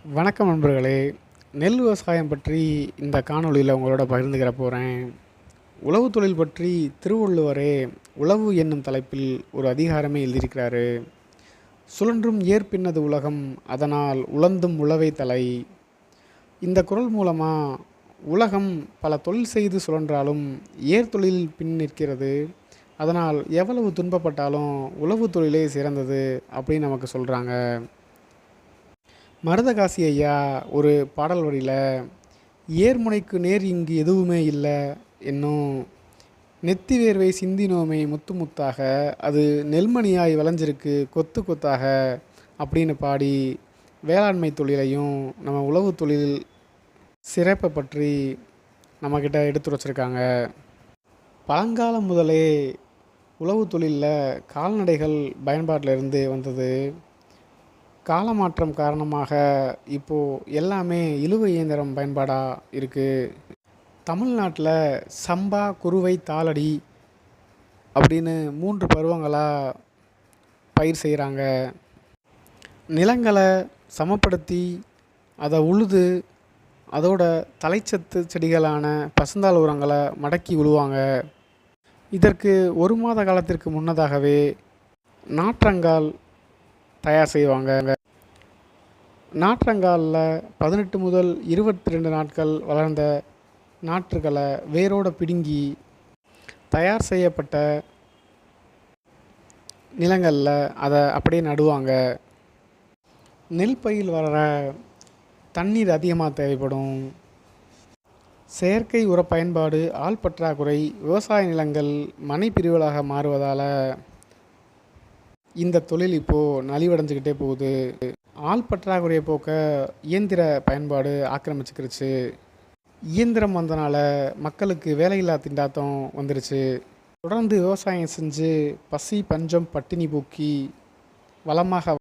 வணக்கம் நண்பர்களே. நெல் விவசாயம் பற்றி இந்த காணொளியில் உங்களோட பகிர்ந்துக்கிற போகிறேன். உழவு தொழில் பற்றி திருவள்ளுவரே உழவு என்னும் தலைப்பில் ஒரு அதிகாரமே எழுதியிருக்கிறாரு. சுழன்றும் ஏற்பின்னது உலகம், அதனால் உழந்தும் உழவே தலை. இந்த குறள் மூலமாக உலகம் பல தொழில் செய்து சுழன்றாலும் ஏர் தொழில் பின் நிற்கிறது. அதனால் எவ்வளவு துன்பப்பட்டாலும் உழவு தொழிலே சிறந்தது அப்படின்னு நமக்கு சொல்கிறாங்க. மருதகாசி ஐயா ஒரு பாடல் வரியில், ஏர்முனைக்கு நேர் இங்கு எதுவுமே இல்லை என்னும், நெத்தி வேர்வை சிந்தினோமே முத்து முத்தாக, அது நெல்மணியாய் விளைஞ்சிருக்கு கொத்து கொத்தாக அப்படின்னு பாடி வேளாண்மை தொழிலையும் நம்ம உழவு தொழில் சிறப்பை பற்றி நம்மக்கிட்ட எடுத்து வச்சுருக்காங்க. பழங்காலம் முதலே உழவு தொழிலில் கால்நடைகள் பயன்பாட்டில் இருந்து வந்தது. காலமாற்றம் காரணமாக இப்போது எல்லாமே இழுவை இயந்திரம் பயன்பாடாக இருக்குது. தமிழ்நாட்டில் சம்பா, குறுவை, தாளடி அப்படின்னு 3 பருவங்களாக பயிர் செய்கிறாங்க. நிலங்களை சமப்படுத்தி அதை உழுது அதோட தலைச்சத்து செடிகளான பசுந்தாள் உரங்களை மடக்கி உழுவாங்க. இதற்கு 1 மாத காலத்திற்கு முன்னதாகவே நாற்றங்கால் தயார் செய்வாங்க. நாற்றங்காலில் 18 முதல் 22 நாட்கள் வளர்ந்த நாற்றுகளை வேரோடு பிடுங்கி தயார் செய்யப்பட்ட நிலங்களில் அதை அப்படியே நடுவாங்க. நெல் பயிர் வளர தண்ணீர் அதிகமாக தேவைப்படும். செயற்கை உர பயன்பாடு, ஆள் பற்றாக்குறை, விவசாய நிலங்கள் மனை பிரிவுகளாக மாறுவதால் இந்த தொழில் இப்போது நலிவடைஞ்சிக்கிட்டே போகுது. ஆள் பற்றாக்குறையை போக்க இயந்திர பயன்பாடு ஆக்கிரமிச்சுக்கிருச்சு. இயந்திரம் வந்தனால மக்களுக்கு வேலையில்லா திண்டாட்டம் வந்துருச்சு. தொடர்ந்து விவசாயம் செஞ்சு பசி, பஞ்சம், பட்டினி போக்கி வளமாக